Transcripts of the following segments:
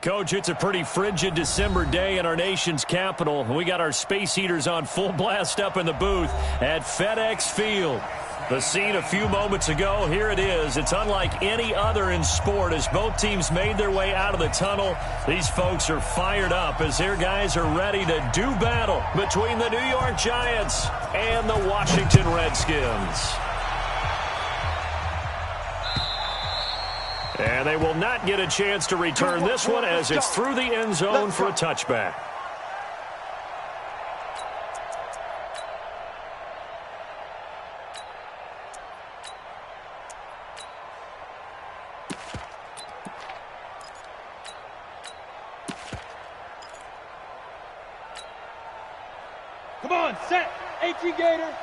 Coach, it's a pretty frigid December day in our nation's capital. We got our space heaters on full blast up in the booth at FedEx Field. The scene a few moments ago, here it is. It's unlike any other in sport as both teams made their way out of the tunnel. These folks are fired up as their guys are ready to do battle between the New York Giants and the Washington Redskins. And they will not get a chance to return this one as it's through the end zone for a touchback. Come on, set. 18 Gator.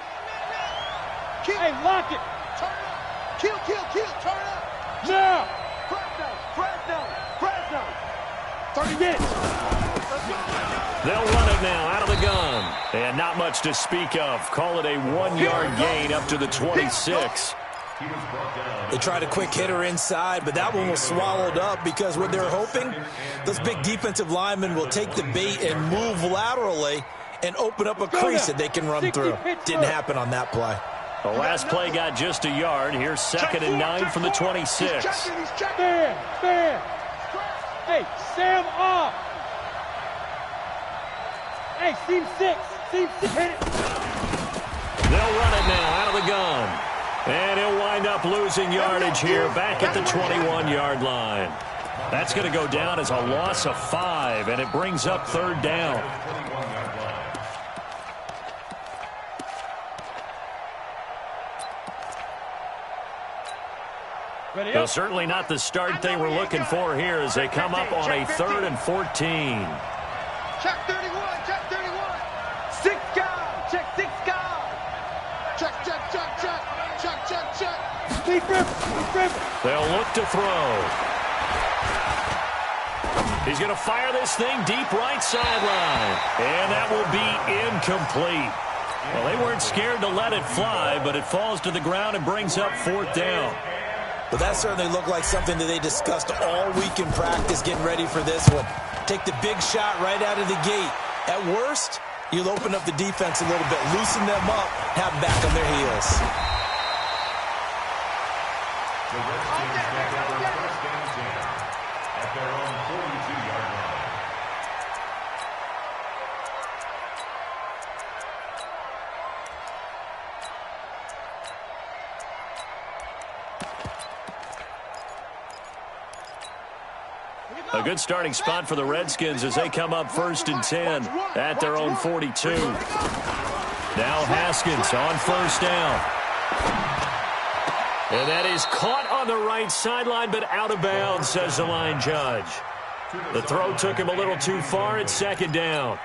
Kill. Hey, lock it. Turn up. Kill, turn up. Now. Fresno. 30 minutes. They'll run it now out of the gun. And not much to speak of. Call it a 1-yard gain up to the 26. They tried a quick hitter inside, but that one was swallowed up because what they're hoping, those big defensive linemen will take the bait and move laterally and open up a crease that they can run through. Didn't happen on that play. The last play got just a yard. Here's 2nd and 9 from the 26. Man. Hey, Sam off. Hey, seam 6. Hit it. They'll run it now out of the gun. And he'll wind up losing yardage here back at the 21-yard line. That's going to go down as a loss of 5, and it brings up 3rd down. Well, certainly not the start they were looking for here as they come up on a 3rd and 14. Check 31. 6 guard. Check 6 guard. Check. Deep rip. They'll look to throw. He's going to fire this thing deep right sideline. And that will be incomplete. Well, they weren't scared to let it fly, but it falls to the ground and brings up 4th down. But that certainly looked like something that they discussed all week in practice getting ready for this one. Take the big shot right out of the gate. At worst, you'll open up the defense a little bit, loosen them up, have them back on their heels. The Redskins pick up their first down at their own 42-yard line. A good starting spot for the Redskins as they come up 1st and 10 at their own 42. Now Haskins on 1st down. And that is caught on the right sideline, but out of bounds, says the line judge. The throw took him a little too far at 2nd down.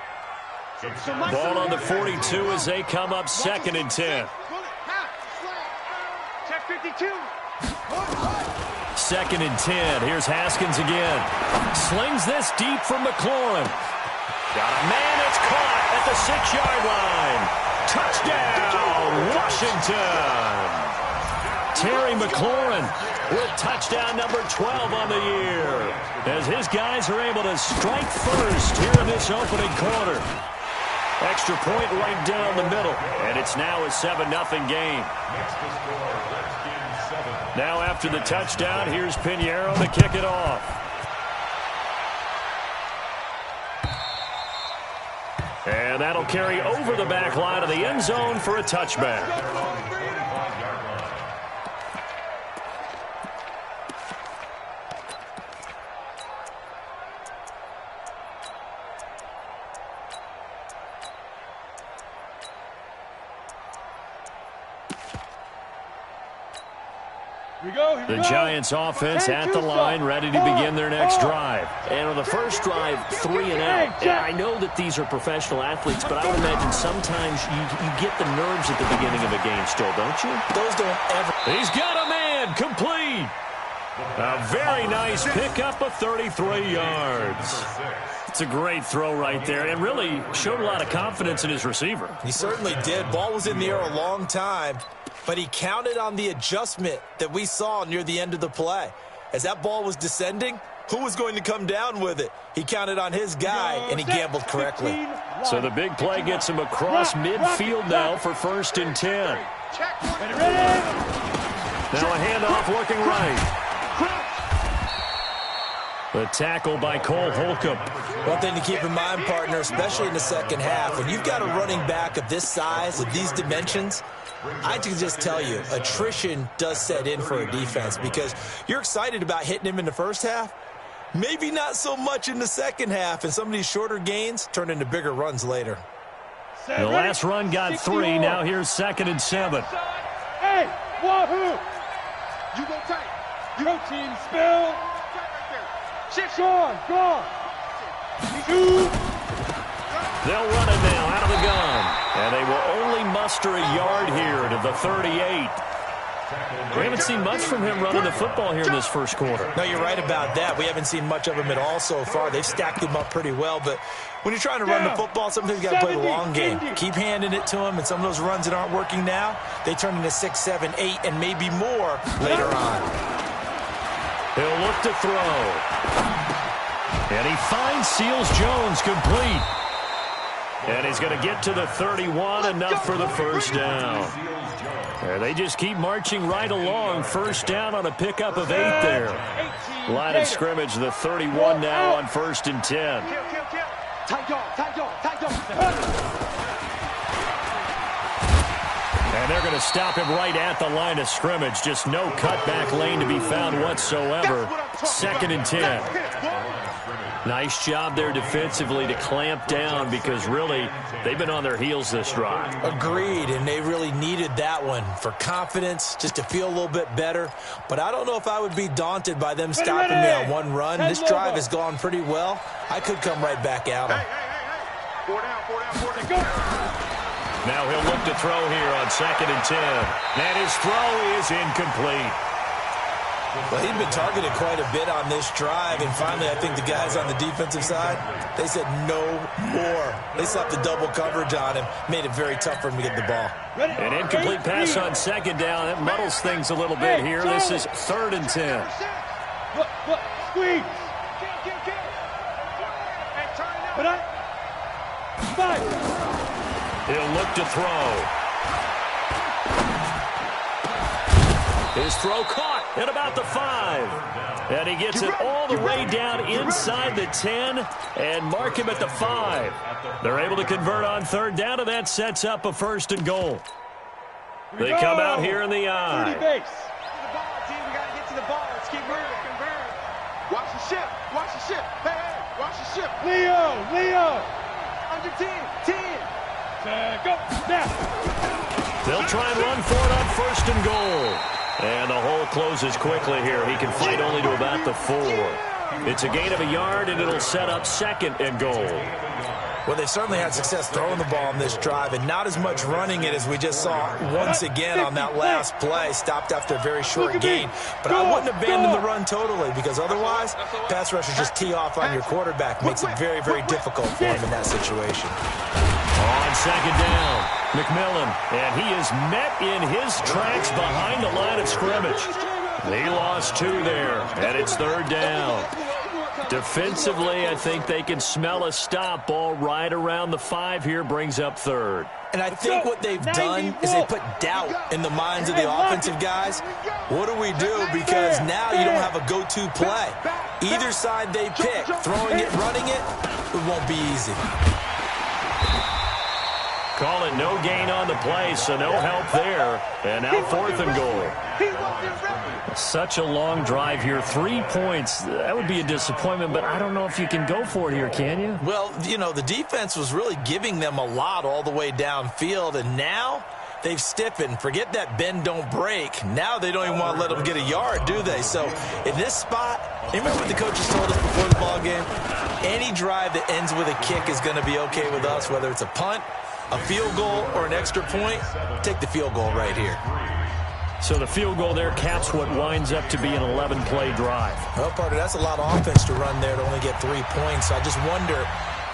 Ball on the 42 as they come up 2nd and 10. Check 52. 2nd and 10. Here's Haskins again. Slings this deep from McLaurin. Got a man that's caught at the 6-yard line. Touchdown, Washington. Terry McLaurin with touchdown number 12 on the year as his guys are able to strike first here in this opening quarter. Extra point right down the middle, and it's now a 7-0 game. Next to score, Redskins 7. Now after the touchdown, here's Pinheiro to kick it off. And that'll carry over the back line of the end zone for a touchback. The Giants offense at the line, ready to begin their next drive. And on the first drive, 3 and out. And I know that these are professional athletes, but I would imagine sometimes you get the nerves at the beginning of a game still, don't you? Those don't ever. He's got a man, complete. A very nice pickup of 33 yards. It's a great throw right there and really showed a lot of confidence in his receiver. He certainly did. Ball was in the air a long time, but he counted on the adjustment that we saw near the end of the play. As that ball was descending, who was going to come down with it. He counted on his guy, and he gambled correctly. So the big play gets him across midfield now for 1st and 10. Check. Now a handoff looking right. The tackle by Cole Holcomb. One thing to keep in mind, partner, especially in the second half, when you've got a running back of this size, of these dimensions, I can just tell you, attrition does set in for a defense because you're excited about hitting him in the first half. Maybe not so much in the second half, and some of these shorter gains turn into bigger runs later. The last run got 3. Now here's 2nd and 7. Hey, wahoo! You go tight. Go team, spill! Shift. Gone! They'll run it now out of the gun. And they will only muster a yard here to the 38. We haven't seen much from him running the football here in this first quarter. No, you're right about that. We haven't seen much of him at all so far. They've stacked him up pretty well, but when you're trying to run the football, sometimes you got to play the long game. Keep handing it to him, and some of those runs that aren't working now, they turn into 6, 7, 8, and maybe more later on. He'll look to throw. And he finds Seals-Jones complete. And he's going to get to the 31, enough for the first down. They just keep marching right along. First down on a pickup of 8 there. Line of scrimmage, the 31 now on 1st and 10. And they're going to stop him right at the line of scrimmage. Just no cutback lane to be found whatsoever. 2nd and 10. Nice job there defensively to clamp down because really they've been on their heels this drive. Agreed, and they really needed that one for confidence, just to feel a little bit better. But I don't know if I would be daunted by them stopping me on one run. This drive has gone pretty well. I could come right back at them. Hey. 4 down. Go. Now he'll look to throw here on 2nd and 10. And his throw is incomplete. Well, he'd been targeted quite a bit on this drive, and finally I think the guys on the defensive side, they said no more. They slapped the double coverage on him, made it very tough for him to get the ball. An incomplete pass on 2nd down. That muddles things a little bit here. This is 3rd and 10. Squeeze! But He'll look to throw. His throw caught at about the 5. And he gets it all the way down inside the 10 and mark him at the 5. They're able to convert on 3rd down, and that sets up a 1st and goal. They come out here in the eye. base. We got to get to the ball. Let's keep moving. Watch the ship. Hey, watch the ship. Leo. Under 10. Go. Now. They'll try and run for it on 1st and goal. And the hole closes quickly here. He can fight only to about the 4. It's a gain of a yard, and it'll set up 2nd and goal. Well, they certainly had success throwing the ball in this drive, and not as much running it as we just saw once again on that last play. Stopped after a very short gain. But I wouldn't abandon the run totally, because otherwise, pass rushers just tee off on your quarterback. Makes it very, very difficult for him in that situation. On 2nd down, McMillan, and he is met in his tracks behind the line of scrimmage. They lost 2 there, and it's 3rd down. Defensively, I think they can smell a stop. Ball right around the 5 here, brings up 3rd. And I think what they've done is they put doubt in the minds of the offensive guys. What do we do? Because now you don't have a go-to play. Either side they pick, throwing it, running it, it won't be easy. Call it no gain on the play, so no help there. And now 4th and goal. Such a long drive here. 3 points. That would be a disappointment, but I don't know if you can go for it here, can you? Well, you know, the defense was really giving them a lot all the way downfield, and now they've stiffened. Forget that bend, don't break. Now they don't even want to let them get a yard, do they? So in this spot, remember what the coaches told us before the ball game? Any drive that ends with a kick is going to be okay with us, whether it's a punt, a field goal, or an extra point. Take the field goal right here. So the field goal there caps what winds up to be an 11-play drive. Well, partner, that's a lot of offense to run there to only get 3 points. So I just wonder,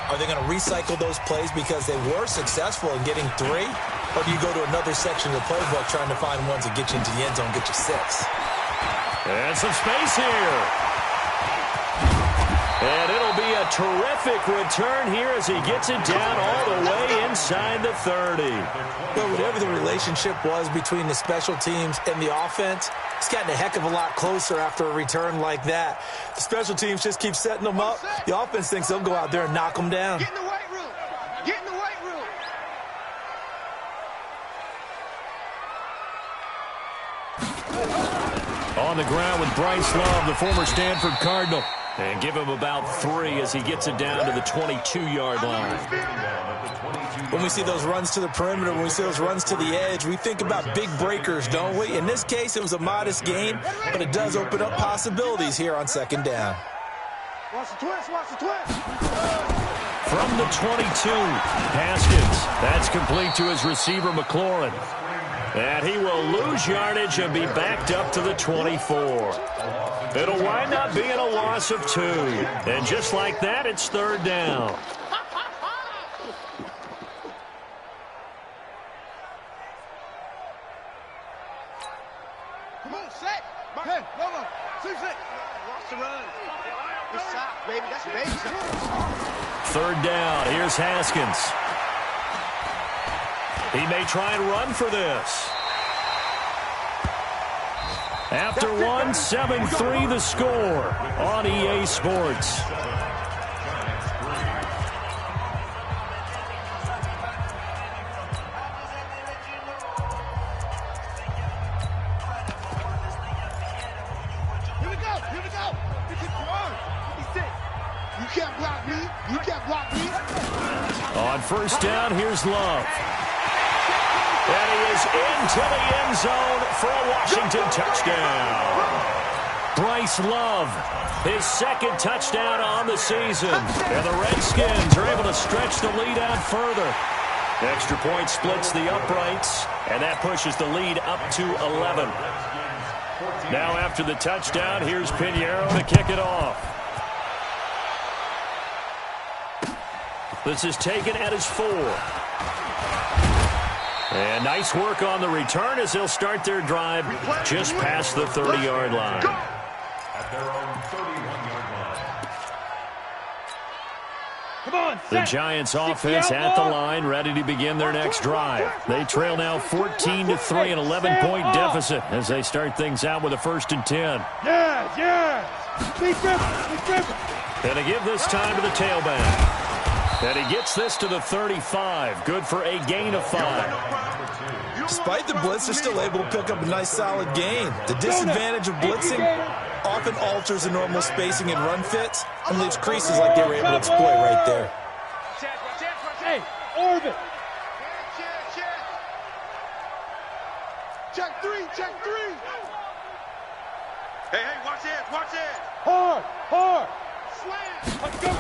are they going to recycle those plays because they were successful in getting 3? Or do you go to another section of the playbook trying to find ones that get you into the end zone, get you 6? And some space here. And it'll be a terrific return here as he gets it down all the way inside the 30. But whatever the relationship was between the special teams and the offense, it's gotten a heck of a lot closer after a return like that. The special teams just keep setting them up. The offense thinks they'll go out there and knock them down. Get in the weight room. Get in the weight room. On the ground with Bryce Love, the former Stanford Cardinal. And give him about 3 as he gets it down to the 22-yard line. When we see those runs to the perimeter, when we see those runs to the edge, we think about big breakers, don't we? In this case, it was a modest gain, but it does open up possibilities here on second down. Watch the twist. Watch the twist. From the 22, Haskins. That's complete to his receiver, McLaurin. And he will lose yardage and be backed up to the 24. It'll wind up being a loss of 2. And just like that, it's third down. Come on, set. Hey, Lola. 6. Watch the run. Good shot, baby. That's baby shot. Third down. Here's Haskins. He may try and run for this. After one, 7-3 the score on EA Sports. Here we go. Here we go. You can't block me. You can't block me. On first down, here's Love. And he is into the end zone for a Washington touchdown. Bryce Love, his second touchdown on the season. And the Redskins are able to stretch the lead out further. Extra point splits the uprights, and that pushes the lead up to 11. Now after the touchdown, here's Pinheiro to kick it off. This is taken at his 4. And nice work on the return as they'll start their drive just past the 30-yard line. At their own 31-yard line. Come on, The Giants offense at the line, ready to begin their next drive. They trail now 14-3, an 11-point deficit as they start things out with a 1st and 10. Yes. Be driven. And they give this time to the tailback. And he gets this to the 35. Good for a gain of 5. Despite the blitz, they're still able to pick up a nice, solid gain. The disadvantage of blitzing often alters the normal spacing and run fits and leaves creases like they were able to exploit right there. Hey, orbit. Check 3. Hey, watch it. Hard. Slam. Let's go.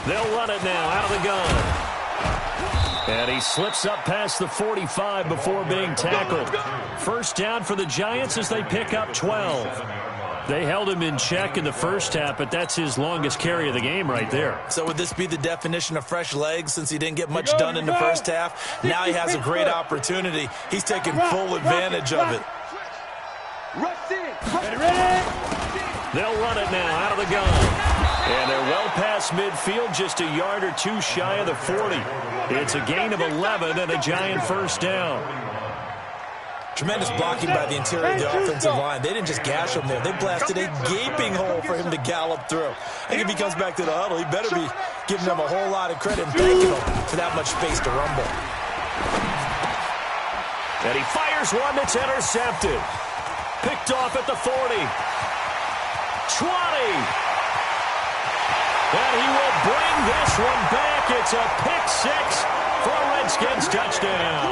They'll run it now out of the gun. And he slips up past the 45 before being tackled. First down for the Giants as they pick up 12. They held him in check in the first half, but that's his longest carry of the game right there. So would this be the definition of fresh legs since he didn't get much done in the first half? Now he has a great opportunity. He's taking full advantage of it. Ready? They'll run it now out of the gun. And they're well past midfield, just a yard or 2 shy of the 40. It's a gain of 11 and a Giant first down. Tremendous blocking by the interior of the offensive line. They didn't just gash him there. They blasted a gaping hole for him to gallop through. I think if he comes back to the huddle, he better be giving them a whole lot of credit and thanking them for that much space to rumble. And he fires one that's intercepted. Picked off at the 40. 20. And he will bring this one back. It's a pick-6 for a Redskins touchdown.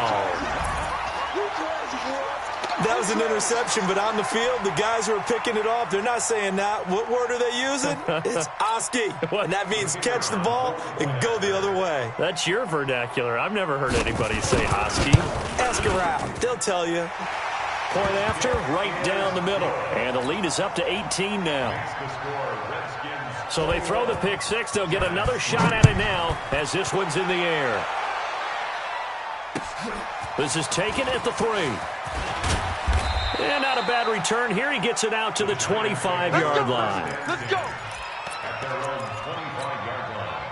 That was an interception, but on the field, the guys who are picking it off, they're not saying that. What word are they using? It's Oski. And that means catch the ball and go the other way. That's your vernacular. I've never heard anybody say Oski. Ask around. They'll tell you. Point after, right down the middle. And the lead is up to 18 now. So they throw the pick-6. They'll get another shot at it now as this one's in the air. This is taken at the 3. And not a bad return here. He gets it out to the 25-yard line. Let's go. at their own 25-yard line.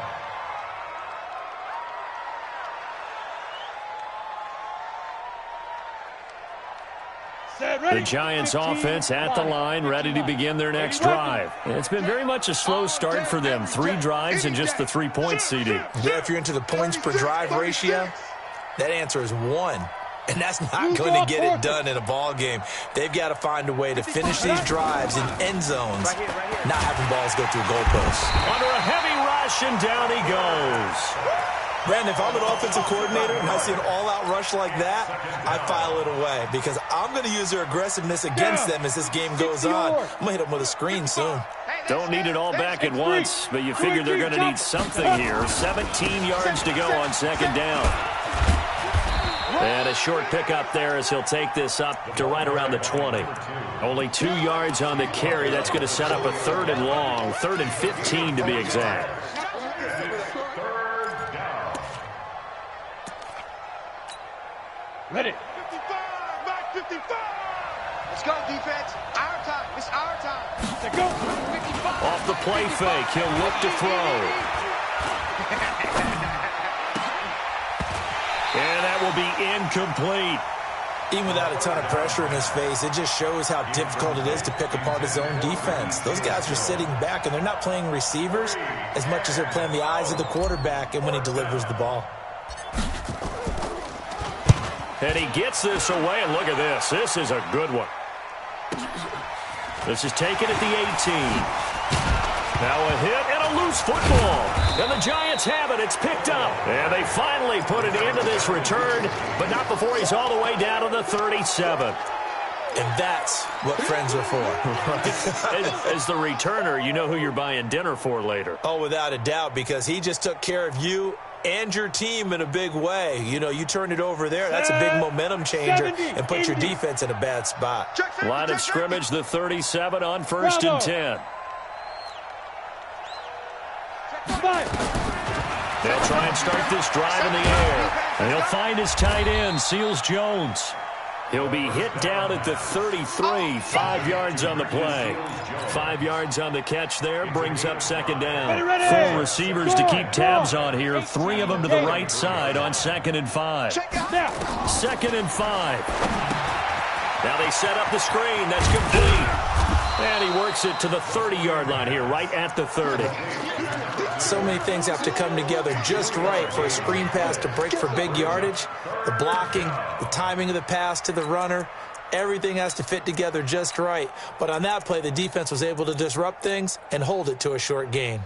The Giants offense at the line, ready to begin their next drive. It's been very much a slow start for them. 3 drives and just the 3-point CD. Yeah, if you're into the points per drive ratio, that answer is 1. And that's not going to get it done in a ball game. They've got to find a way to finish these drives in end zones, not having balls go through goalposts. Under a heavy rush, and down he goes. Brandon, if I'm an offensive coordinator and I see an all-out rush like that, I file it away because I'm going to use their aggressiveness against them as this game goes on. I'm going to hit them with a screen soon. Don't need it all back at once, but you figure they're going to need something here. 17 yards to go on second down. And a short pickup there as he'll take this up to right around the 20. Only 2 yards on the carry. That's going to set up a 3rd and long, 3rd and 15 to be exact. Ready. 55, back 55. Let's go, defense. Our time. It's our time. Let's go. 55. Off the play fake, he'll look to throw. And that will be incomplete. Even without a ton of pressure in his face, it just shows how difficult it is to pick apart his own defense. Those guys are sitting back, and they're not playing receivers as much as they're playing the eyes of the quarterback and when he delivers the ball. And he gets this away, and look at this. This is a good one. This is taken at the 18. Now a hit and a loose football. And the Giants have it. It's picked up. And they finally put an end to this return, but not before he's all the way down to the 37. And that's what friends are for. As the returner, you know who you're buying dinner for later. Oh, without a doubt, because he just took care of you and your team in a big way. You know, you turn it over there, that's a big momentum changer and put your defense in a bad spot. Line of scrimmage, the 37 on 1st and 10. They'll try and start this drive in the air. And he'll find his tight end, Seals Jones. He'll be hit down at the 33, 5 yards on the play. 5 yards on the catch there, brings up second down. 4 receivers to keep tabs on here, 3 of them to the right side on 2nd and 5. 2nd and 5. Now they set up the screen, that's complete. And he works it to the 30-yard line here, right at the 30. So many things have to come together just right for a screen pass to break for big yardage. The blocking, the timing of the pass to the runner, everything has to fit together just right. But on that play, the defense was able to disrupt things and hold it to a short gain.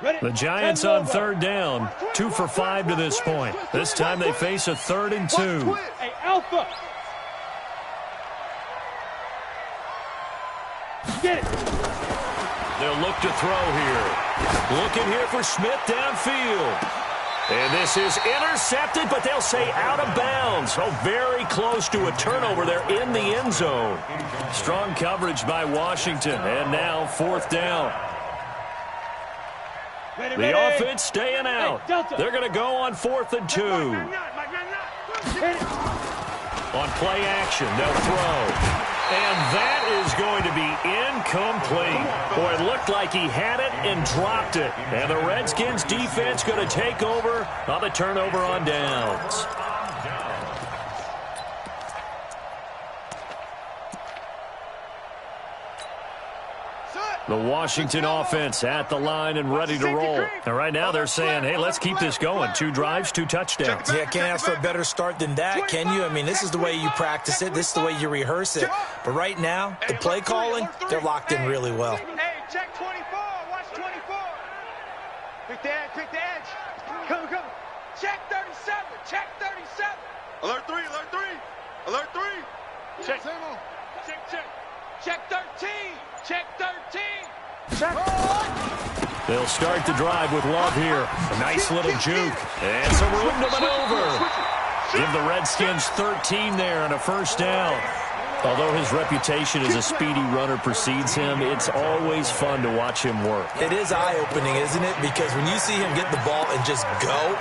The Giants on 3rd down, 2 for 5 to this point. This time they face a 3rd and 2. Hey, Alpha. Get it. They'll look to throw here. Looking here for Smith downfield. And this is intercepted, but they'll say out of bounds. Oh, very close to a turnover there in the end zone. Strong coverage by Washington. And now 4th down. The offense staying out. They're going to go on 4th and 2. On play action, they'll throw. And that is going to be incomplete. Boy, it looked like he had it and dropped it. And the Redskins defense going to take over on the turnover on downs. The Washington offense at the line and ready to roll. And right now they're saying, hey, let's keep this going. 2 drives, 2 touchdowns. Yeah, can't ask for a better start than that, can you? I mean, this is the way you practice it. This is the way you rehearse it. But right now, the play calling, they're locked in really well. Hey, check 24. Watch 24. Quick the edge, quick the edge. Come. Check 37. Check 37. Alert 3, alert 3. Alert 3. Check. Check 13. Check 13. Check. They'll start the drive with Love here. A nice little juke. And some room to maneuver. Give the Redskins 13 there and a 1st down. Although his reputation as a speedy runner precedes him, it's always fun to watch him work. It is eye-opening, isn't it? Because when you see him get the ball and just go,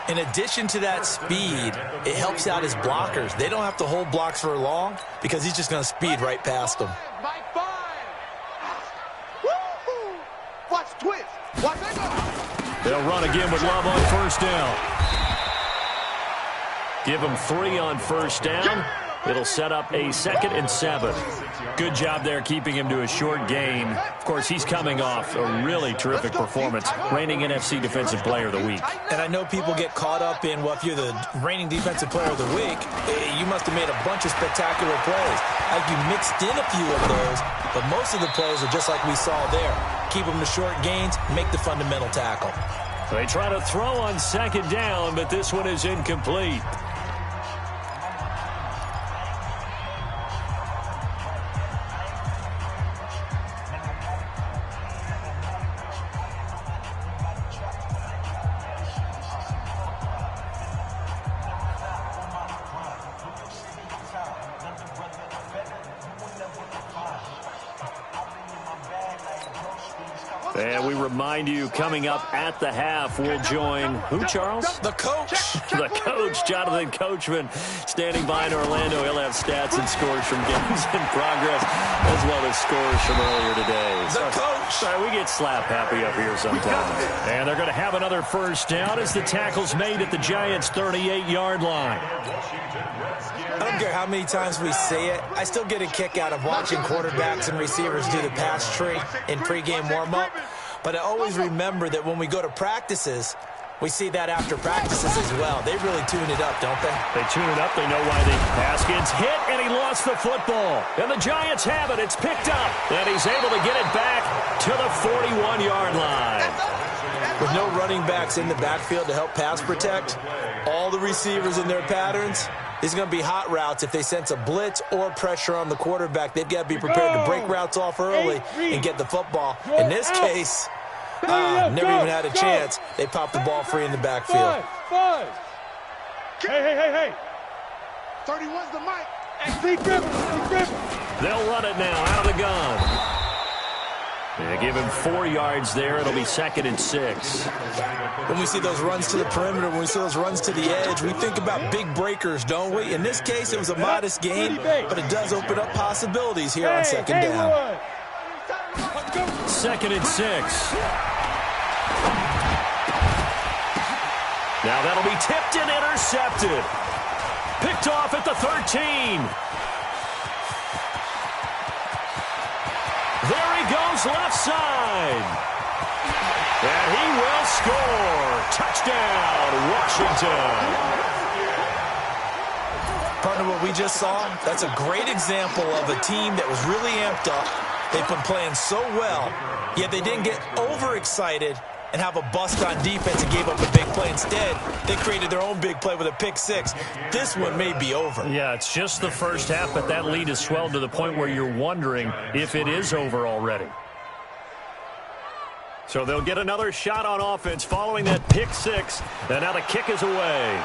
in addition to that speed, it helps out his blockers. They don't have to hold blocks for long because he's just going to speed right past them. By 5. They'll run again with Love on first down. Give him 3 on first down. It'll set up a 2nd and 7. Good job there keeping him to a short gain. Of course, he's coming off a really terrific performance, reigning NFC Defensive Player of the Week. And I know people get caught up in, well, if you're the reigning Defensive Player of the Week, you must have made a bunch of spectacular plays. Like you mixed in a few of those, but most of the plays are just like we saw there. Keep them to short gains, make the fundamental tackle. They try to throw on 2nd down, but this one is incomplete. And we remind you, coming up at the half, we'll join who, Charles? The coach. The coach, Jonathan Coachman, standing by in Orlando. He'll have stats and scores from games in progress, as well as scores from earlier today. The coach. Sorry, we get slap happy up here sometimes. And they're going to have another first down as the tackle's made at the Giants' 38-yard line. I don't care how many times we say it, I still get a kick out of watching quarterbacks and receivers do the pass tree in pregame warm-up. But I always remember that when we go to practices, we see that after practices as well. They really tune it up, don't they? They tune it up. They know why the pass gets hit, and he lost the football. And the Giants have it. It's picked up, and he's able to get it back to the 41-yard line. With no running backs in the backfield to help pass protect, all the receivers in their patterns, these are going to be hot routes. If they sense a blitz or pressure on the quarterback, they've got to be prepared to break routes off early and get the football. In this case, never even had a chance. They popped the ball free in the backfield. Five. Hey. 31's the mic. Speed dribble. They'll run it now out of the gun. They give him 4 yards there. It'll be 2nd and 6. When we see those runs to the perimeter, when we see those runs to the edge, we think about big breakers, don't we? In this case, it was a modest gain, but it does open up possibilities here on 2nd down. 2nd and 6. Now that'll be tipped and intercepted. Picked off at the 13. There he goes, left side. And he will score. Touchdown, Washington. Partner, what we just saw, that's a great example of a team that was really amped up. They've been playing so well, yet they didn't get overexcited and have a bust on defense and gave up a big play. Instead, they created their own big play with a pick 6. This one may be over. Yeah, it's just the first half, but that lead has swelled to the point where you're wondering if it is over already. So they'll get another shot on offense following that pick 6, and now the kick is away.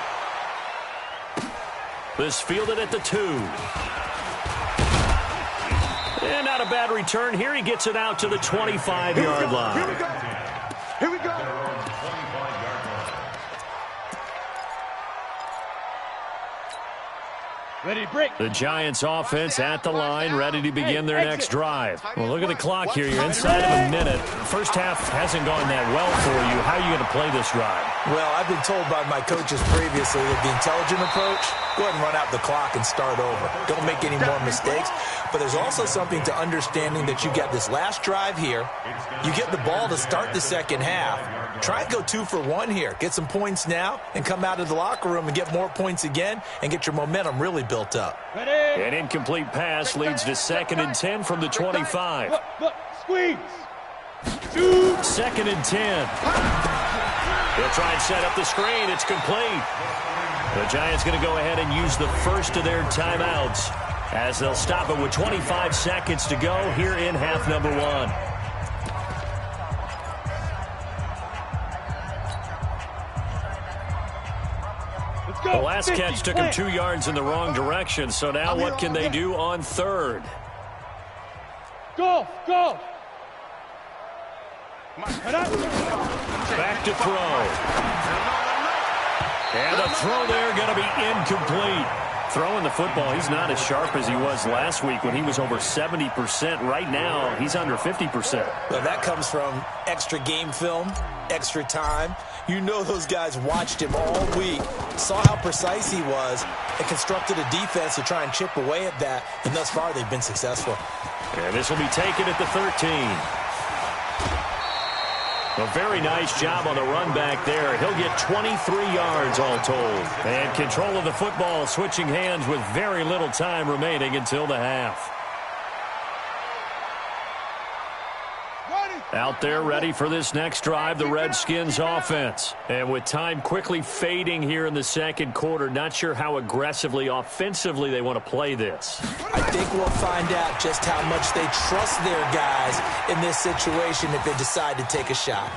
This fielded at the 2. And not a bad return. Here he gets it out to the 25-yard line. Here we go. Ready to break. The Giants offense at the line, ready to begin their next drive. Well, look at the clock here. You're inside of a minute. First half hasn't gone that well for you. How are you going to play this drive? Well, I've been told by my coaches previously that the intelligent approach, go ahead and run out the clock and start over. Don't make any more mistakes. But there's also something to understanding that you got this last drive here. You get the ball to start the second half. Try and go 2 for 1 here. Get some points now and come out of the locker room and get more points again and get your momentum really built up. Ready. An incomplete pass leads to 2nd and 10 from the 25. Look, squeeze. 2nd and 10. They'll try and set up the screen. It's complete. The Giants going to go ahead and use the first of their timeouts as they'll stop it with 25 seconds to go here in half number 1. The last catch took him 2 yards in the wrong direction, so now what can they do on 3rd? Go. Back to throw. And the throw there going to be incomplete. Throwing the football, he's not as sharp as he was last week when he was over 70%. Right now, he's under 50%. Well, that comes from extra game film, extra time. You know those guys watched him all week, saw how precise he was, and constructed a defense to try and chip away at that. And thus far, they've been successful. And this will be taken at the 13. A very nice job on the run back there. He'll get 23 yards all told. And control of the football switching hands with very little time remaining until the half. Out there ready for this next drive, the Redskins offense. And with time quickly fading here in the second quarter, not sure how aggressively, offensively they want to play this. I think we'll find out just how much they trust their guys in this situation if they decide to take a shot.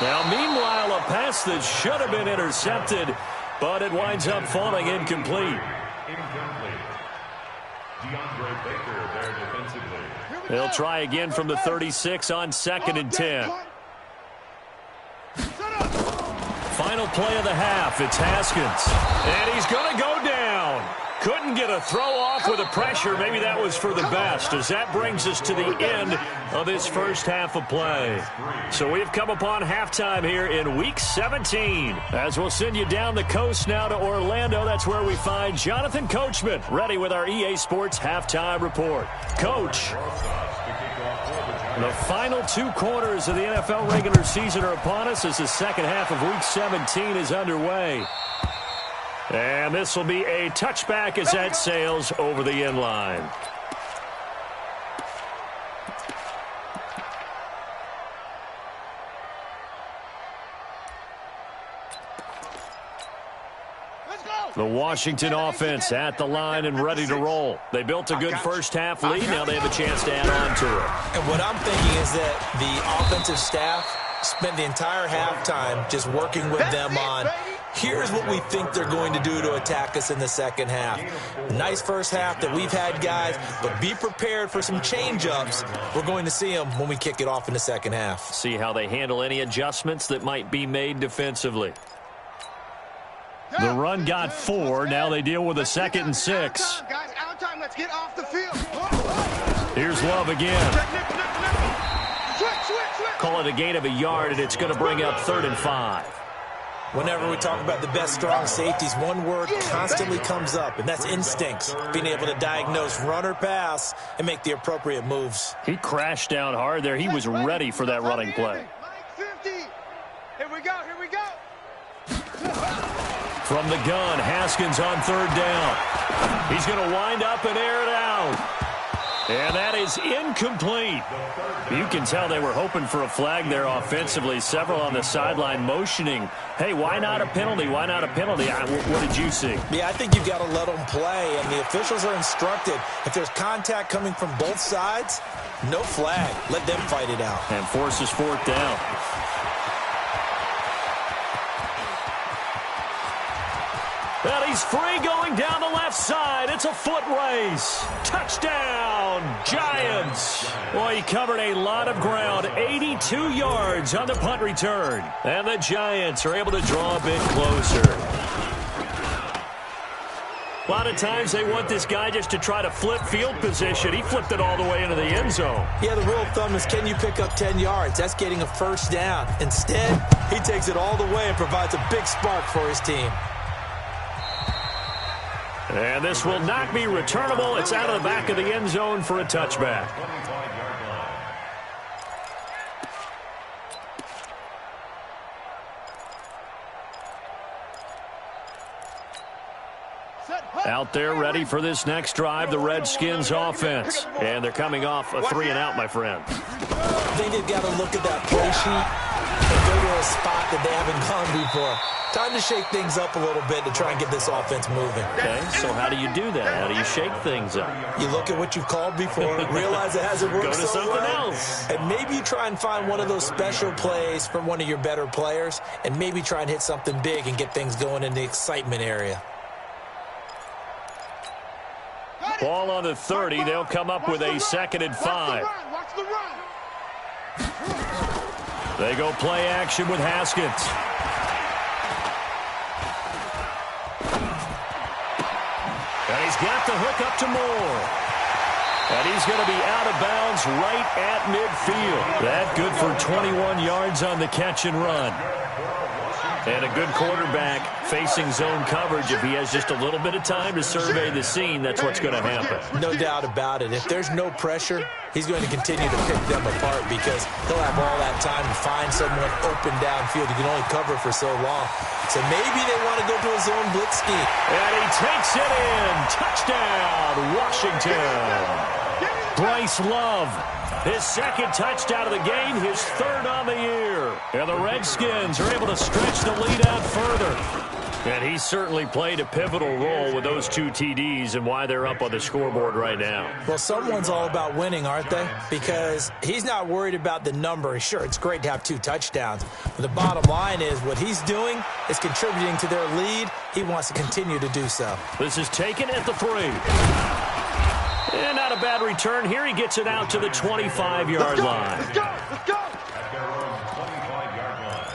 Now, meanwhile, a pass that should have been intercepted, but it winds up falling incomplete. DeAndre Baker there defensively. They'll try again from the 36 on 2nd and 10. Final play of the half. It's Haskins. And he's going to go down. Couldn't get a throw off with the pressure. Maybe that was for the best, as that brings us to the end of this first half of play. So we have come upon halftime here in Week 17. As we'll send you down the coast now to Orlando, that's where we find Jonathan Coachman, ready with our EA Sports Halftime Report. Coach, the final 2 quarters of the NFL regular season are upon us as the second half of Week 17 is underway. And this will be a touchback as that sails over the end line. The Washington offense at the line and ready to roll. They built a good first half lead. Now they have a chance to add on to it. And what I'm thinking is that the offensive staff spent the entire halftime just working with them on, here's what we think they're going to do to attack us in the second half. Nice first half that we've had, guys, but be prepared for some change-ups. We're going to see them when we kick it off in the second half. See how they handle any adjustments that might be made defensively. The run got 4. Now they deal with a 2nd and 6. Let's get off the field. Here's Love again. Call it a gain of a yard, and it's going to bring up 3rd and 5. Whenever we talk about the best strong safeties, one word constantly comes up, and that's instincts. Being able to diagnose run or pass and make the appropriate moves. He crashed down hard there. He was ready for that running play. Here we go, here we go. From the gun, Haskins on 3rd down. He's going to wind up and air it out. And that is incomplete. You can tell they were hoping for a flag there offensively. Several on the sideline motioning, hey, why not a penalty? Why not a penalty? What did you see? Yeah, I think you've got to let them play, and the officials are instructed, if there's contact coming from both sides, no flag. Let them fight it out. And forces 4th down. And he's free going down the left side. It's a foot race. Touchdown, Giants. Boy, he covered a lot of ground. 82 yards on the punt return. And the Giants are able to draw a bit closer. A lot of times they want this guy just to try to flip field position. He flipped it all the way into the end zone. Yeah, the rule of thumb is, can you pick up 10 yards? That's getting a first down. Instead, he takes it all the way and provides a big spark for his team. And this will not be returnable. It's out of the back of the end zone for a touchback. Out there ready for this next drive, the Redskins offense. And they're coming off a 3-and-out, my friend. I think they've got to look at that play sheet and go to a spot that they haven't gone before. Time to shake things up a little bit to try and get this offense moving. Okay, so how do you do that? How do you shake things up? You look at what you've called before, realize it hasn't worked Go to so something well, else. and maybe you try and find one of those special plays from one of your better players, and maybe try and hit something big and get things going in the excitement area. Ball on the 30. They'll come up with a 2nd and 5. They go play action with Haskins. And he's got the hook up to Moore. And he's going to be out of bounds right at midfield. That good for 21 yards on the catch and run. And a good quarterback facing zone coverage. If he has just a little bit of time to survey the scene, that's what's going to happen. No doubt about it. If there's no pressure, he's going to continue to pick them apart because he'll have all that time to find someone open downfield. He can only cover for so long. So maybe they want to go to a zone blitz scheme. And he takes it in. Touchdown, Washington. Bryce Love, his second touchdown of the game, his third on the year. And the Redskins are able to stretch the lead out further. And he certainly played a pivotal role with those 2 TDs and why they're up on the scoreboard right now. Well, someone's all about winning, aren't they? Because he's not worried about the number. Sure, it's great to have 2 touchdowns. But the bottom line is what he's doing is contributing to their lead. He wants to continue to do so. This is taken at the 3. And not a bad return. Here he gets it out to the 25-yard line. Let's go! Let's go! At their own 25-yard line.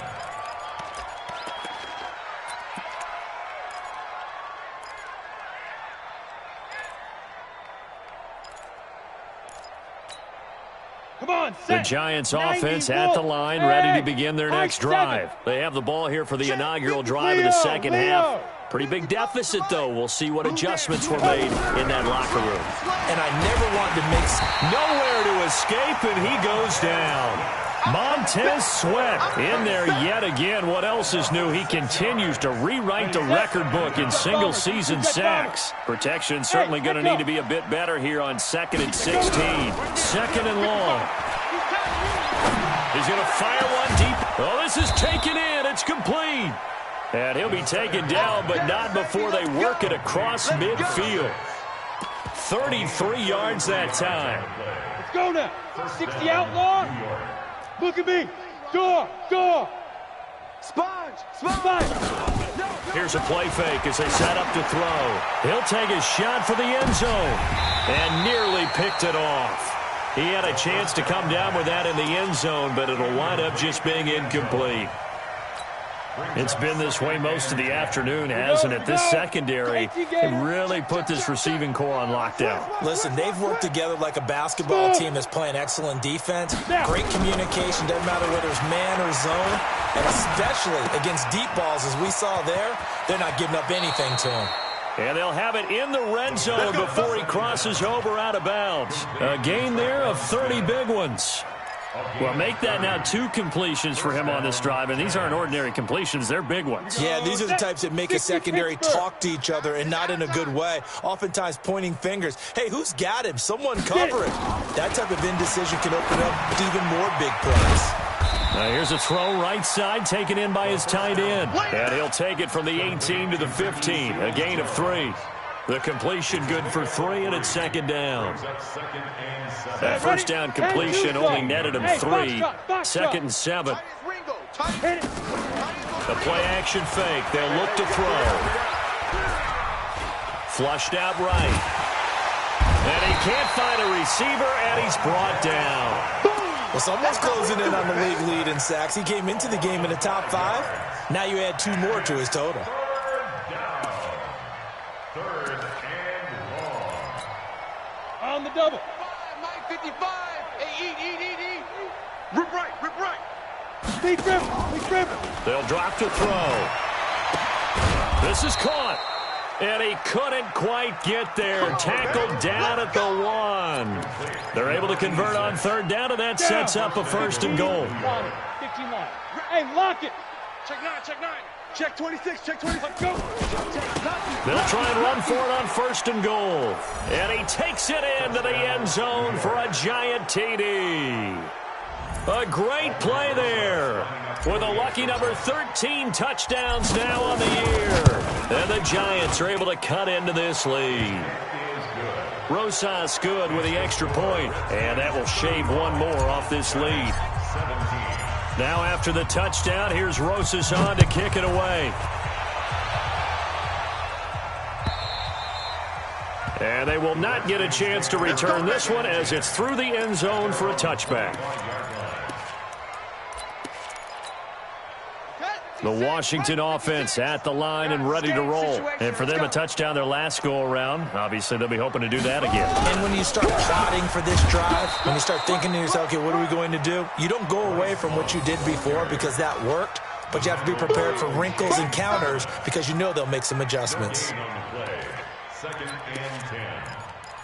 Come on, The set. Giants 90 offense at the line, ready to begin their High next drive. They have the ball here for the inaugural drive of the second half. Pretty big deficit, though. We'll see what adjustments were made in that locker room. And I never want to mix. Nowhere to escape, and he goes down. Montez Sweat in there yet again. What else is new? He continues to rewrite the record book in single-season sacks. Protection certainly going to need to be a bit better here on 2nd and 16. 2nd and long. He's going to fire one deep. Oh, this is taken in. It's complete. And he'll be taken down, but not before they work it across midfield. 33 yards that time. Let's go now. 60 outlaw. Look at me. Door. Sponge! Here's a play fake as they set up to throw. He'll take a shot for the end zone and nearly picked it off. He had a chance to come down with that in the end zone, but it'll wind up just being incomplete. It's been this way most of the afternoon, hasn't it? This secondary can really put this receiving core on lockdown. Listen, they've worked together like a basketball team that's playing excellent defense. Great communication, doesn't matter whether it's man or zone. And especially against deep balls, as we saw there, they're not giving up anything to him. And they'll have it in the red zone before he crosses over out of bounds. A gain there of 30 big ones. Well, make that now 2 completions for him on this drive, and these aren't ordinary completions. They're big ones. Yeah, these are the types that make a secondary talk to each other and not in a good way, oftentimes pointing fingers. Hey, who's got him? Someone cover it. That type of indecision can open up even more big plays. Now here's a throw right side taken in by his tight end. And he'll take it from the 18 to the 15, a gain of 3. The completion good for 3, and it's 2nd down. That first down completion only netted him 3. 2nd and 7. The play action fake. They'll look to throw. Flushed out right. And he can't find a receiver, and he's brought down. Well, someone's closing in on the league lead in sacks. He came into the game in the top 5. Now you add 2 more to his total. On the double. Mike 55. Hey, eat. Rip right. Big grip. They'll drop to throw. This is caught. And he couldn't quite get there. Tackled down at the 1. They're able to convert on 3rd down, and that sets up a 1st and goal. 15 line. Hey, lock it. Check 9. Check 26. Check 26. Go. They'll try and run for it on 1st and goal. And he takes it into the end zone for a giant TD. A great play there. With a lucky number 13 touchdowns now on the year. And the Giants are able to cut into this lead. Rosas good with the extra point. And that will shave 1 more off this lead. Now after the touchdown, here's Rosas on to kick it away. And they will not get a chance to return this one as it's through the end zone for a touchback. The Washington offense at the line and ready to roll. And for them, a touchdown their last go-around. Obviously, they'll be hoping to do that again. And when you start plotting for this drive, when you start thinking to yourself, okay, what are we going to do? You don't go away from what you did before because that worked, but you have to be prepared for wrinkles and counters because you know they'll make some adjustments. Second and 10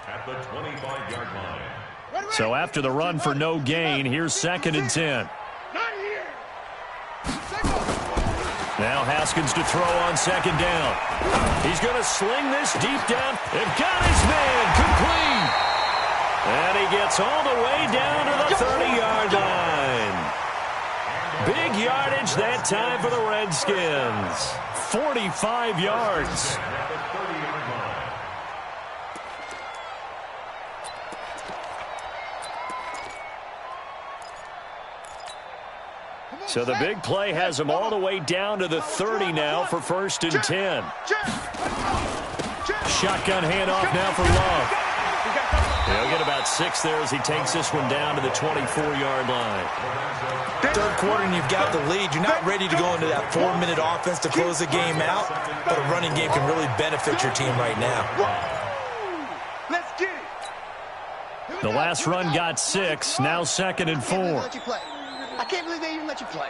at the 25-yard line. So after the run for no gain, here's 2nd and 10. Now Haskins to throw on 2nd down. He's going to sling this deep down and got his man complete. And he gets all the way down to the 30-yard line. Big yardage that time for the Redskins. 45 yards. So the big play has him all the way down to the 30 now for 1st and 10. Shotgun handoff now for Love. He'll get about 6 there as he takes this one down to the 24-yard line. Third quarter and you've got the lead. You're not ready to go into that 4-minute offense to close the game out, but a running game can really benefit your team right now. Let's get it. The last run got 6, now 2nd and 4. I can't believe they even let you play.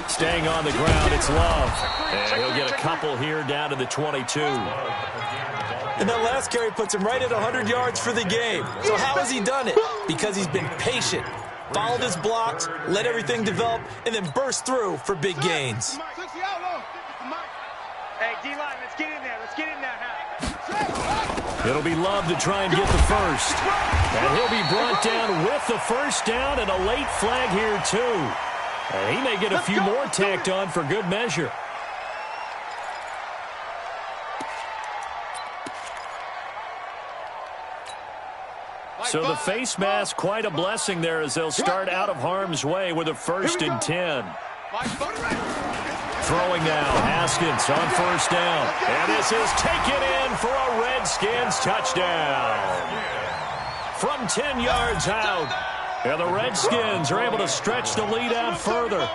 Staying on the ground, it's Love. And he'll get a couple here down to the 22. And that last carry puts him right at 100 yards for the game. So how has he done it? Because he's been patient, followed his blocks, let everything develop, and then burst through for big gains. Hey, D-line, let's get in there. Let's get in there now. It'll be Love to try and get the first. And he'll be brought down with the first down and a late flag here, too. And he may get a few more tacked on for good measure. So the face mask, quite a blessing there as they'll start out of harm's way with a 1st and 10. Throwing now, Haskins on 1st down. And this is taken in for a Redskins touchdown. From 10 yards out. And the Redskins are able to stretch the lead out further.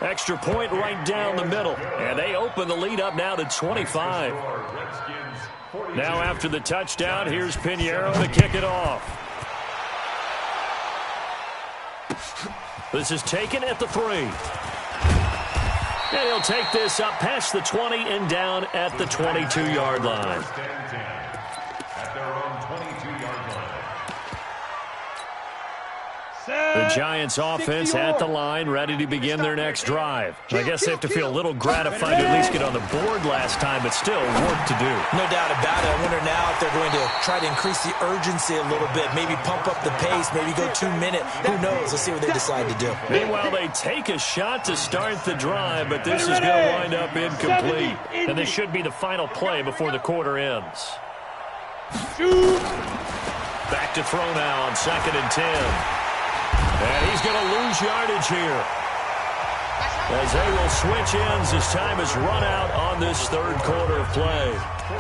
Extra point right down the middle. And they open the lead up now to 25. Now after the touchdown, here's Pinheiro to kick it off. This is taken at the 3. And he'll take this up past the 20 and down at the 22-yard line. At their own 22-yard line. The Giants offense at the line, ready to begin their next drive. I guess they have to feel a little gratified to at least get on the board last time, but still work to do. No doubt about it. I wonder now if they're going to try to increase the urgency a little bit, maybe pump up the pace, maybe go 2-minute. Who knows? Let's see what they decide to do. Meanwhile, they take a shot to start the drive, but this is going to wind up incomplete. And this should be the final play before the quarter ends. Back to throw now on 2nd and 10. And he's going to lose yardage here. As they will switch ends as time has run out on this third quarter of play.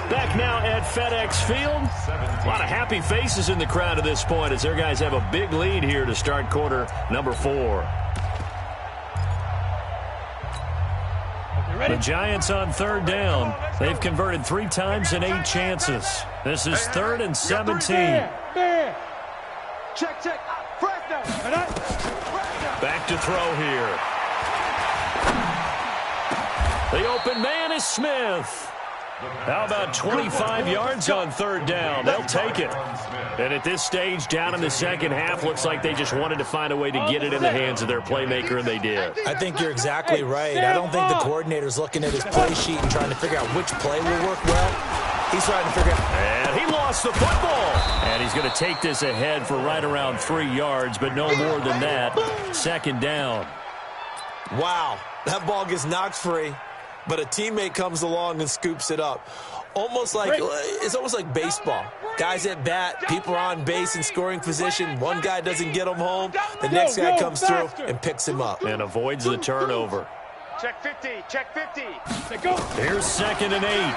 Back now at FedEx Field. A lot of happy faces in the crowd at this point as their guys have a big lead here to start quarter number 4. The Giants on 3rd down. They've converted 3 times in 8 chances. This is 3rd and 17. Check. Back to throw here. The open man is Smith. How about 25 yards on 3rd down? They'll take it. And at this stage, down in the second half, looks like they just wanted to find a way to get it in the hands of their playmaker, and they did. I think you're exactly right. I don't think the coordinator's looking at his play sheet and trying to figure out which play will work well. He's trying to figure out. And he lost the football. And he's going to take this ahead for right around 3 yards, but no more than that. 2nd down. Wow, that ball gets knocked free, but a teammate comes along and scoops it up. It's almost like baseball. Guys at bat, people are on base in scoring position. One guy doesn't get him home. The next guy comes through and picks him up. And avoids the turnover. Check 50. Here's 2nd and 8.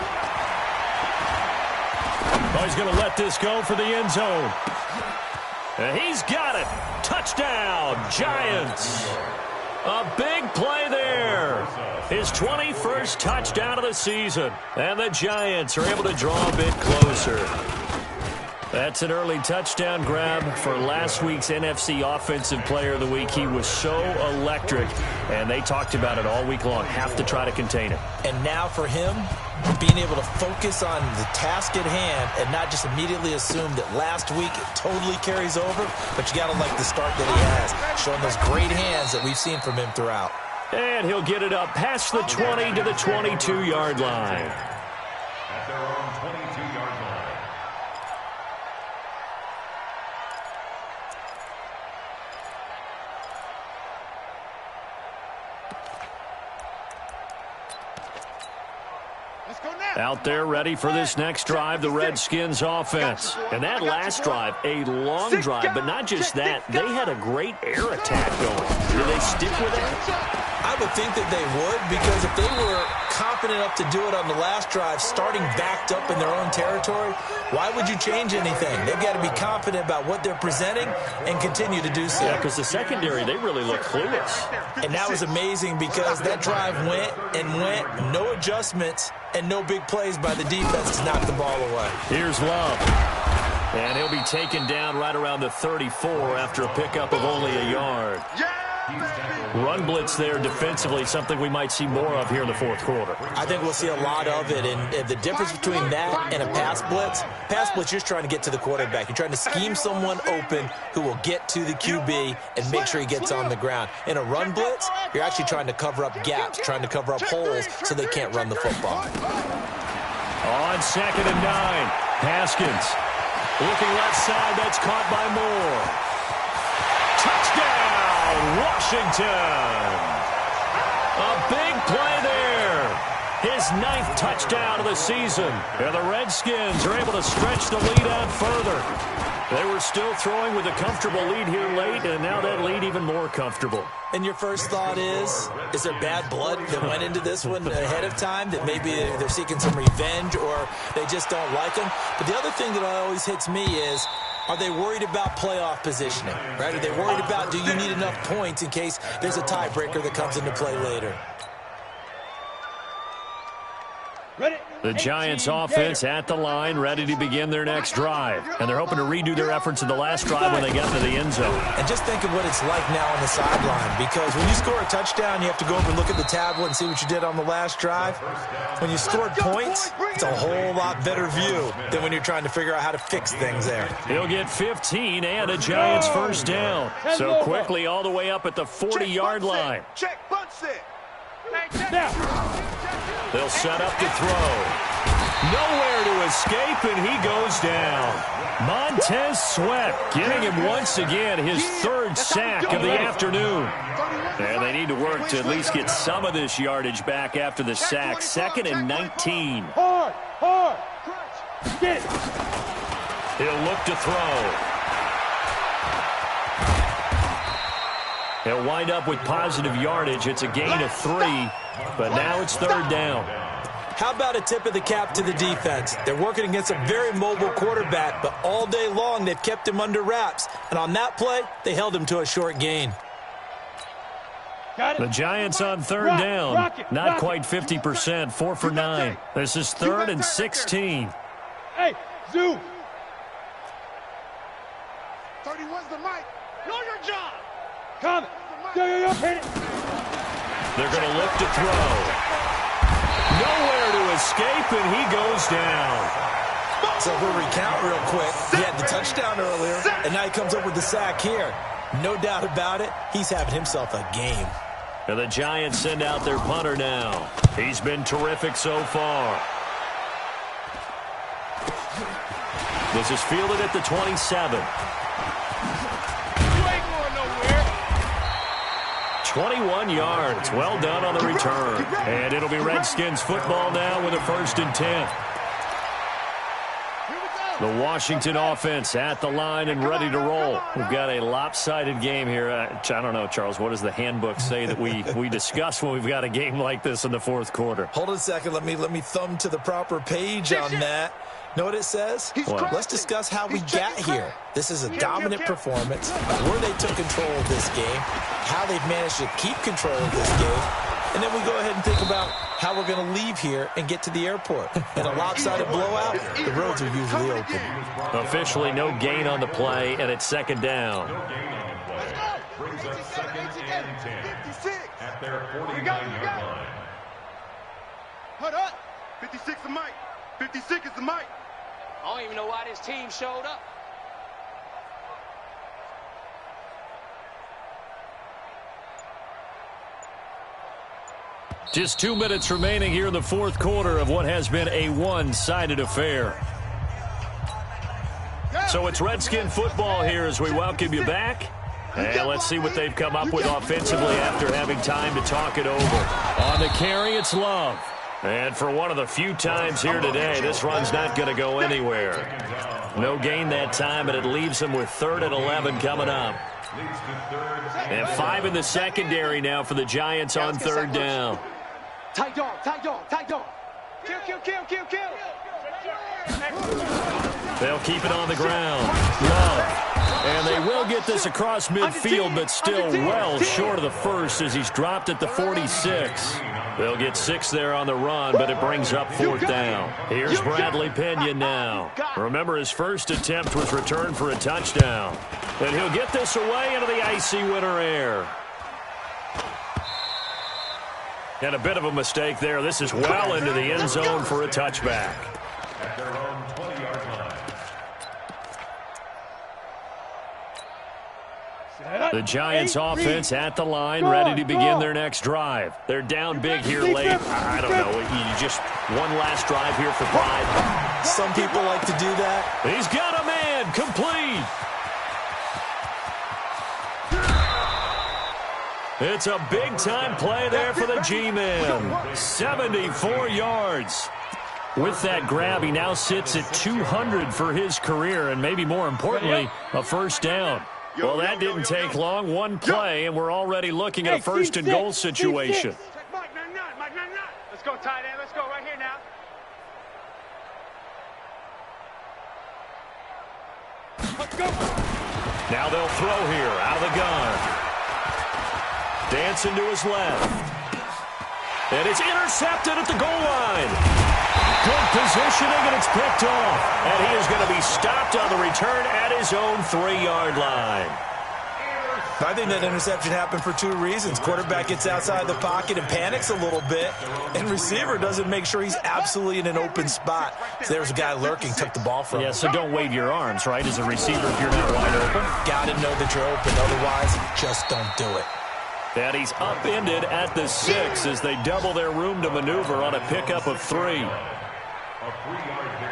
Oh, he's going to let this go for the end zone. And he's got it. Touchdown, Giants. A big play there. His 21st touchdown of the season. And the Giants are able to draw a bit closer. That's an early touchdown grab for last week's NFC Offensive Player of the Week. He was so electric, and they talked about it all week long. Have to try to contain him. And now for him, being able to focus on the task at hand and not just immediately assume that last week it totally carries over, but you got to like the start that he has, showing those great hands that we've seen from him throughout. And he'll get it up past the 20 to the 22-yard line. At their own 22-yard line. Out there ready for this next drive, the Redskins offense. And that last drive, a long drive, but not just that. They had a great air attack going. Do they stick with it? I would think that they would, because if they were confident enough to do it on the last drive, starting backed up in their own territory, why would you change anything? They've got to be confident about what they're presenting and continue to do so. Yeah, because the secondary, they really look clueless. And that was amazing because that drive went and went, no adjustments, and no big plays by the defense to knock the ball away. Here's Love. And he'll be taken down right around the 34 after a pickup of only a yard. Run blitz there defensively, something we might see more of here in the fourth quarter. I think we'll see a lot of it, and the difference between that and a pass blitz, you're trying to get to the quarterback. You're trying to scheme someone open who will get to the QB and make sure he gets on the ground. In a run blitz, you're actually trying to cover up gaps, trying to cover up holes so they can't run the football. On 2nd and 9, Haskins looking left side. That's caught by Moore. Touchdown, Washington. A big play there. His 9th touchdown of the season. And the Redskins are able to stretch the lead out further. They were still throwing with a comfortable lead here late, and now that lead even more comfortable. And your first thought is there bad blood that went into this one ahead of time, that maybe they're seeking some revenge or they just don't like him? But the other thing that always hits me is, are they worried about playoff positioning, right? Are they worried about, do you need enough points in case there's a tiebreaker that comes into play later? The Giants offense at the line, ready to begin their next drive. And they're hoping to redo their efforts in the last drive when they got to the end zone. And just think of what it's like now on the sideline, because when you score a touchdown, you have to go over and look at the tablet and see what you did on the last drive. When you scored points, it's a whole lot better view than when you're trying to figure out how to fix things there. He'll get 15 and a Giants first down. So quickly all the way up at the 40-yard line. Check, bunch it. They'll set up to throw. Nowhere to escape, and he goes down. Montez Sweat getting him once again his 3rd sack of the afternoon. And they need to work to at least get some of this yardage back after the sack. 2nd and 19. Hard. Get it. He'll look to throw. He'll wind up with positive yardage. It's a gain of 3, but now it's 3rd down. How about a tip of the cap to the defense? They're working against a very mobile quarterback, but all day long they've kept him under wraps. And on that play, they held him to a short gain. The Giants on 3rd down. Not quite 50%, 4 for 9. This is 3rd and 16. Hey, Zoo. 31's the mic. Know your job. Come. Yo, hit it. They're going to look to throw. Nowhere to escape, and he goes down. So we'll recount real quick. He had the touchdown earlier, and now he comes up with the sack here. No doubt about it, he's having himself a game. And the Giants send out their punter now. He's been terrific so far. This is fielded at the 27. 21 yards. Well done on the return. And it'll be Redskins football now with a 1st and 10. The Washington offense at the line and ready to roll. We've got a lopsided game here. I don't know, Charles, what does the handbook say that we discuss when we've got a game like this in the 4th quarter? Hold on a second. Let me thumb to the proper page on that. Know what it says? What? Let's discuss how we got here. This is a dominant performance, where they took control of this game, how they've managed to keep control of this game, and then we go ahead and think about how we're going to leave here and get to the airport. In a lopsided blowout, the roads are usually open. Officially no gain on the play, and it's second down. Brings up second and 10 at their 49-yard line. Hold up. 56 is Mike. 56 is the Mike. I don't even know why this team showed up. Just 2 minutes remaining here in the fourth quarter of what has been a one-sided affair. So it's Redskin football here as we welcome you back. And let's see what they've come up with offensively after having time to talk it over. On the carry, it's Love. And for one of the few times here today, this run's not going to go anywhere. No gain that time, and it leaves them with 3rd and 11 coming up. And 5 in the secondary now for the Giants on 3rd down. Tight dog, tight dog, tight dog. Kill, kill, kill, kill, kill. They'll keep it on the ground. Love. And they will get this across midfield, but still well short of the first as he's dropped at the 46. They'll get 6 there on the run, but it brings up 4th down. Here's Bradley Pinion now. Remember, his first attempt was returned for a touchdown. And he'll get this away into the icy winter air. And a bit of a mistake there. This is well into the end zone for a touchback. At their own 20-yard line. The Giants offense at the line, ready to begin their next drive. They're down big here late. I don't know. You just one last drive here for pride. Some people like to do that. He's got a man, complete. It's a big-time play there for the G-Man. 74 yards. With that grab, he now sits at 200 for his career, and maybe more importantly, a first down. Well, that didn't take long. One play, and we're already looking at a first-and-goal situation. Mike, 99, Mike, 99. Let's go, tight end. Let's go right here now. Let's go. Now they'll throw here out of the gun. Dancing to his left. And it's intercepted at the goal line. Good positioning, and it's picked off. And he is going to be stopped on the return at his own 3-yard line. I think that interception happened for 2 reasons. Quarterback gets outside the pocket and panics a little bit, and receiver doesn't make sure he's absolutely in an open spot. So there's a guy lurking, took the ball from him. Yeah, so don't wave your arms, right, as a receiver if you're not wide open. Got to know that you're open. Otherwise, just don't do it. And he's upended at the 6 as they double their room to maneuver on a pickup of 3.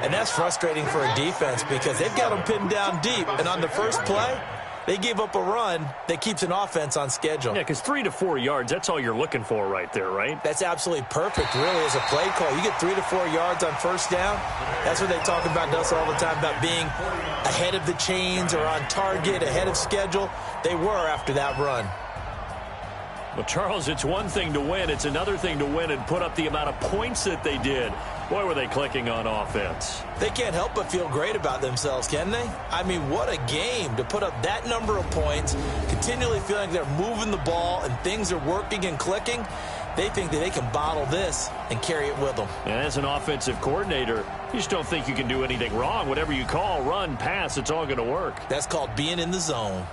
And that's frustrating for a defense because they've got them pinned down deep. And on the first play, they give up a run that keeps an offense on schedule. Yeah, because 3 to 4 yards, that's all you're looking for right there, right? That's absolutely perfect, really, as a play call. You get 3 to 4 yards on first down. That's what they talk about to us all the time, about being ahead of the chains or on target, ahead of schedule. They were after that run. Well, Charles, it's one thing to win. It's another thing to win and put up the amount of points that they did. Boy, were they clicking on offense. They can't help but feel great about themselves, can they? I mean, what a game to put up that number of points, continually feeling they're moving the ball and things are working and clicking. They think that they can bottle this and carry it with them. And as an offensive coordinator, you just don't think you can do anything wrong. Whatever you call, run, pass, it's all going to work. That's called being in the zone.